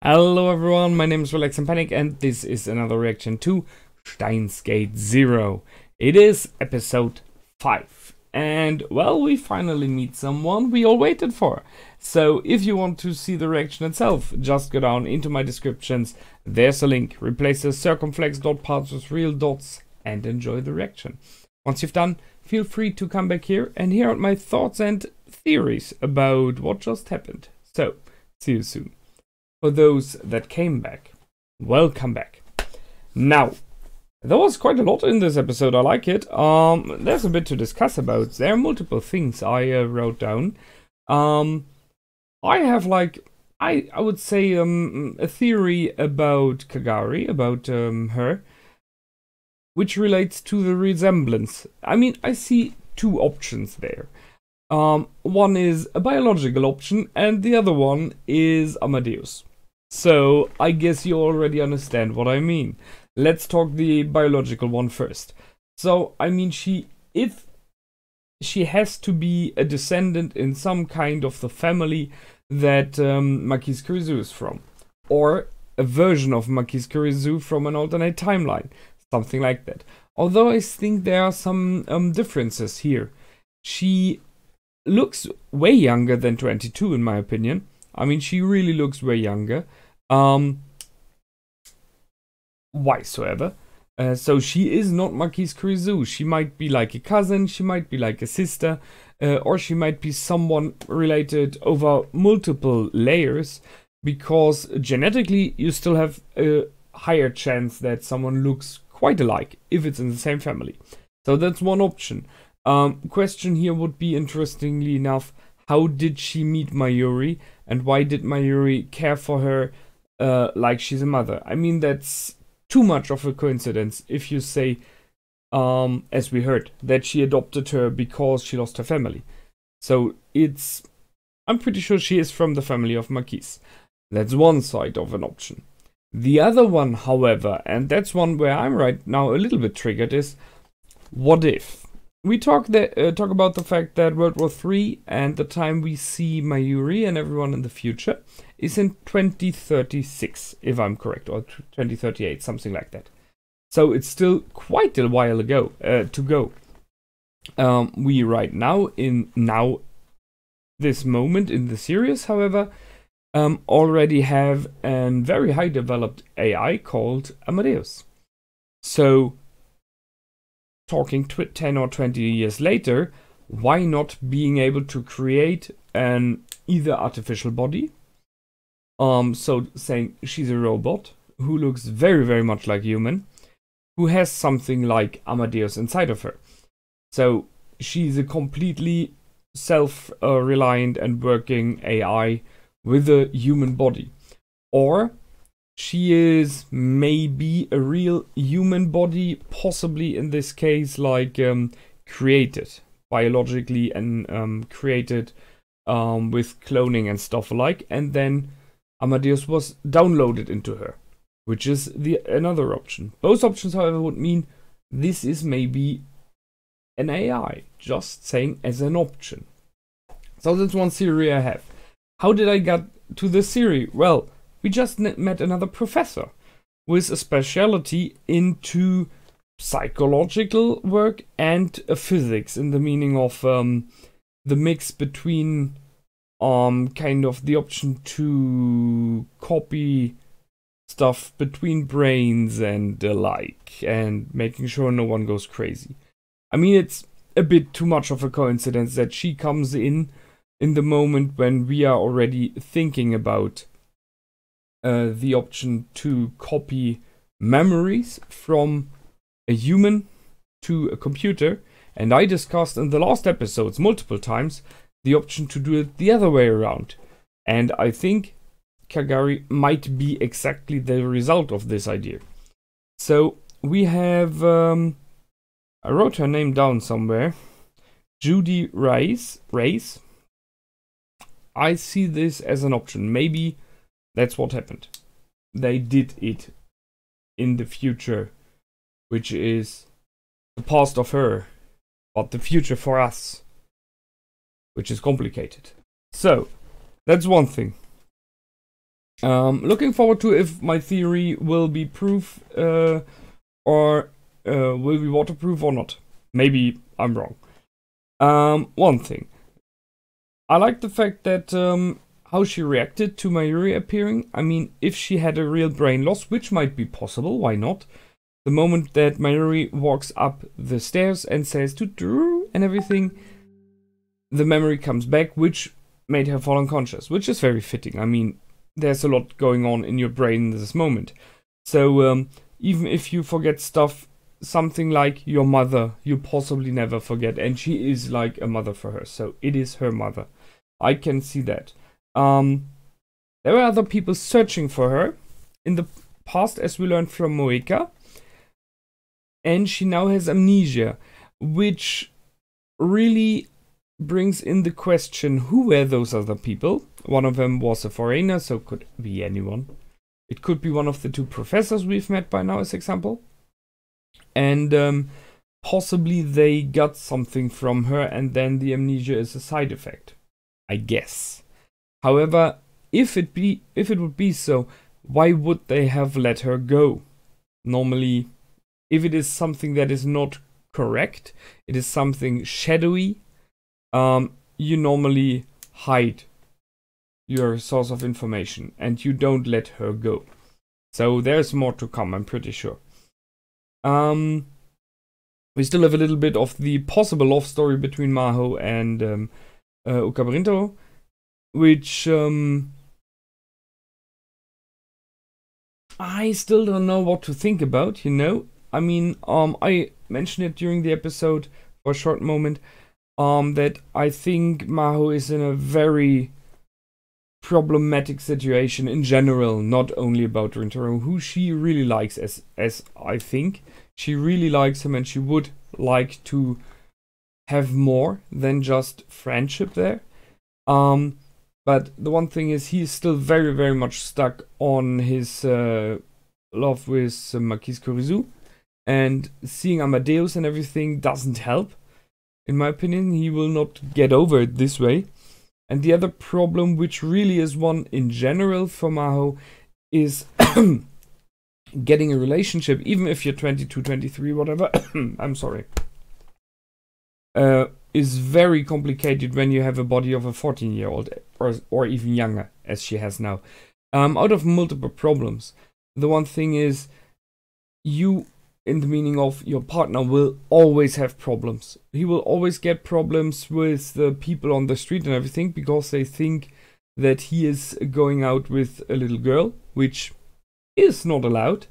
Hello everyone, my name is Relax and Panic and this is another reaction to Steins Gate Zero. It is episode 5 and well, we finally meet someone we all waited for. So if you want to see the reaction itself, just go down into my descriptions. There's a link, replace the circumflex dot parts with real dots and enjoy the reaction. Once you've done, feel free to come back here and hear out my thoughts and theories about what just happened. So, see you soon. For those that came back, welcome back. Now, there was quite a lot in this episode, I like it. There's a bit to discuss about. There are multiple things I wrote down. I have I would say a theory about Kagari, about her, which relates to the resemblance. I mean, I see two options there. One is a biological option and the other one is Amadeus. So I guess you already understand what I mean. Let's talk the biological one first. So I mean, if she has to be a descendant in some kind of the family that Marquise Kurisu is from, or a version of Marquise Kurisu from an alternate timeline, something like that. Although I think there are some differences here. She looks way younger than 22 in my opinion. I mean, she really looks way younger. Whysoever. So she is not Marquise Kurisu. She might be like a cousin, she might be like a sister, or she might be someone related over multiple layers, because genetically you still have a higher chance that someone looks quite alike if it's in the same family. So that's one option. Question here would be, interestingly enough, how did she meet Mayuri, and why did Mayuri care for her like she's a mother? I mean, that's too much of a coincidence if you say, as we heard, that she adopted her because she lost her family. So I'm pretty sure she is from the family of Marquise. That's one side of an option. The other one, however, and that's one where I'm right now a little bit triggered, is what if? We talk about the fact that World War III and the time we see Mayuri and everyone in the future is in 2036, if I'm correct, or 2038, something like that. So it's still quite a while ago to go. We right now, this moment in the series, however, already have a very high developed AI called Amadeus. So talking 10 or 20 years later, why not being able to create an either artificial body, so saying she's a robot who looks very, very much like human, who has something like Amadeus inside of her. So she's a completely self-reliant and working AI with a human body. Or she is maybe a real human body, possibly in this case like created biologically and created with cloning and stuff alike, and then Amadeus was downloaded into her, which is another option. Both options, however, would mean this is maybe an AI, just saying as an option. So that's one theory I have. How did I get to this theory? Well, we just met another professor with a specialty into psychological work and physics, in the meaning of the mix between kind of the option to copy stuff between brains and the like, and making sure no one goes crazy. I mean, it's a bit too much of a coincidence that she comes in the moment when we are already thinking about the option to copy memories from a human to a computer, and I discussed in the last episodes multiple times the option to do it the other way around, and I think Kagari might be exactly the result of this idea. So we have, I wrote her name down somewhere, Judy Rice. I see this as an option. Maybe that's what happened. They did it in the future, which is the past of her, but the future for us, which is complicated. So, that's one thing. Looking forward to if my theory will be proof or will be waterproof or not. Maybe I'm wrong. One thing. I like the fact that how she reacted to Mayuri appearing. I mean, if she had a real brain loss, which might be possible, why not? The moment that Mayuri walks up the stairs and says "Doo-doo" and everything, the memory comes back, which made her fall unconscious, which is very fitting. I mean, there's a lot going on in your brain in this moment. So even if you forget stuff, something like your mother, you possibly never forget, and she is like a mother for her, so it is her mother. I can see that. There were other people searching for her in the past, as we learned from Moeka, and she now has amnesia, which really brings in the question, who were those other people? One of them was a foreigner, so could be anyone. It could be one of the two professors we've met by now, as example. And possibly they got something from her, and then the amnesia is a side effect, I guess. However, if it would be so, why would they have let her go? Normally, if it is something that is not correct, it is something shadowy, you normally hide your source of information and you don't let her go. So there's more to come, I'm pretty sure. We still have a little bit of the possible love story between Maho and Ukabrinto, which I still don't know what to think about, you know. I mean, I mentioned it during the episode for a short moment, that I think Maho is in a very problematic situation in general, not only about Rintaro, who she really likes, as I think. She really likes him and she would like to have more than just friendship there. But the one thing is, he is still very, very much stuck on his love with Marquise Kurizu, and seeing Amadeus and everything doesn't help. In my opinion, he will not get over it this way. And the other problem, which really is one in general for Maho, is getting a relationship, even if you're 22, 23, whatever, I'm sorry, is very complicated when you have a body of a 14-year-old, or even younger, as she has now. Out of multiple problems. The one thing is, you, in the meaning of your partner, will always have problems. He will always get problems with the people on the street and everything, because they think that he is going out with a little girl, which is not allowed.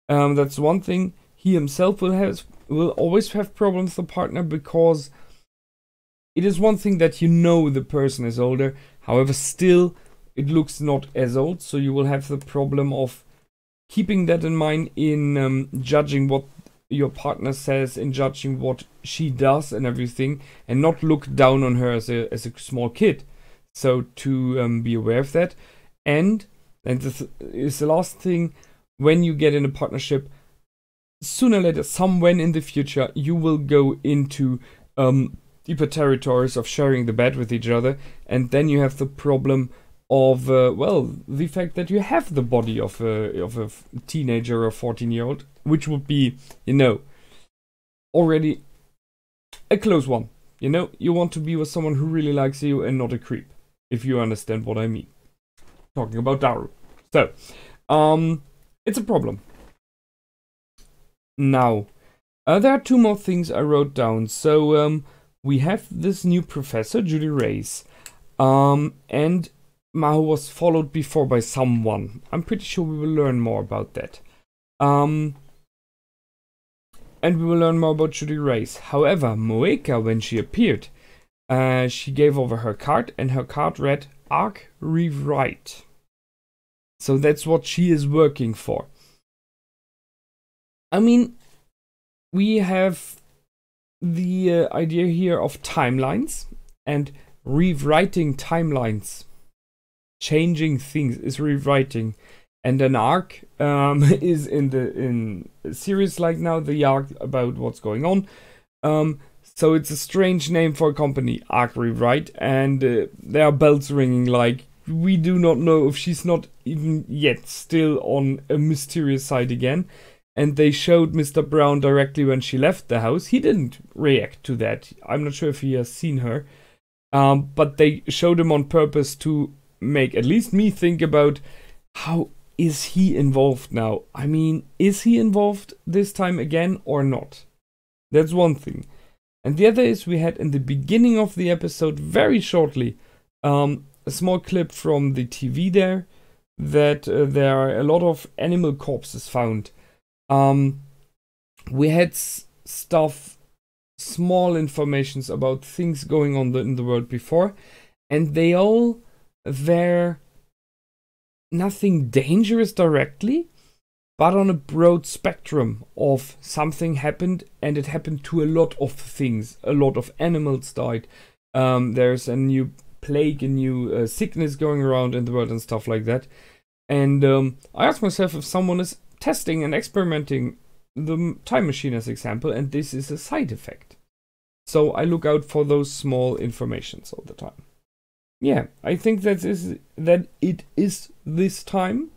That's one thing. He himself will always have problems with the partner, because it is one thing that you know the person is older, however still it looks not as old, so you will have the problem of keeping that in mind in judging what your partner says, in judging what she does and everything, and not look down on her as a small kid. So to be aware of that. And this is the last thing, when you get in a partnership, sooner or later, somewhere in the future, you will go into deeper territories of sharing the bed with each other, and then you have the problem of the fact that you have the body of a teenager or 14-year-old, which would be, you know, already a close one. You know, you want to be with someone who really likes you and not a creep, if you understand what I mean. Talking about Daru. So, it's a problem. Now, there are two more things I wrote down. So, we have this new professor, Judy Reyes, and Maho was followed before by someone. I'm pretty sure we will learn more about that. And we will learn more about Judy Reyes. However, Moeka, when she appeared, she gave over her card, and her card read Arc Rewrite. So that's what she is working for. I mean, we have the idea here of timelines, and rewriting timelines, changing things, is rewriting. And an arc is in a series like now, the arc about what's going on. So it's a strange name for a company, Arc Rewrite, and there are bells ringing like, we do not know if she's not even yet still on a mysterious side again. And they showed Mr. Brown directly when she left the house. He didn't react to that. I'm not sure if he has seen her. But they showed him on purpose to make at least me think about, how is he involved now? I mean, is he involved this time again or not? That's one thing. And the other is, we had in the beginning of the episode, very shortly, a small clip from the TV there, that there are a lot of animal corpses found. We had stuff, small informations about things going on in the world before, and they all were nothing dangerous directly, but on a broad spectrum of something happened, and it happened to a lot of things. A lot of animals died. There's a new plague, a new sickness going around in the world and stuff like that. And I asked myself if someone is testing and experimenting the time machine as example, and this is a side effect. So I look out for those small informations all the time. Yeah, I think that it is this time.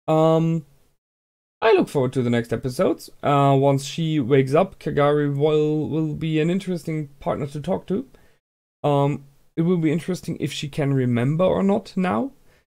I look forward to the next episodes. Once she wakes up, Kagari will be an interesting partner to talk to. It will be interesting if she can remember or not now.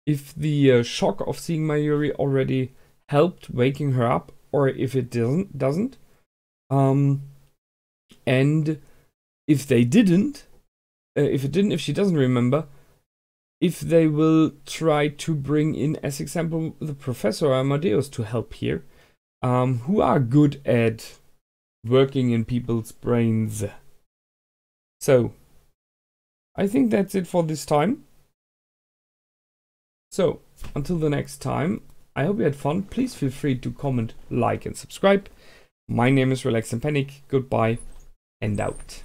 If the shock of seeing Mayuri already helped waking her up, or if it doesn't. And if they didn't, if she doesn't remember, if they will try to bring in, as example, the Professor or Amadeus to help here, who are good at working in people's brains. So, I think that's it for this time. So, until the next time, I hope you had fun. Please feel free to comment, like, and subscribe. My name is Relax and Panic. Goodbye and out.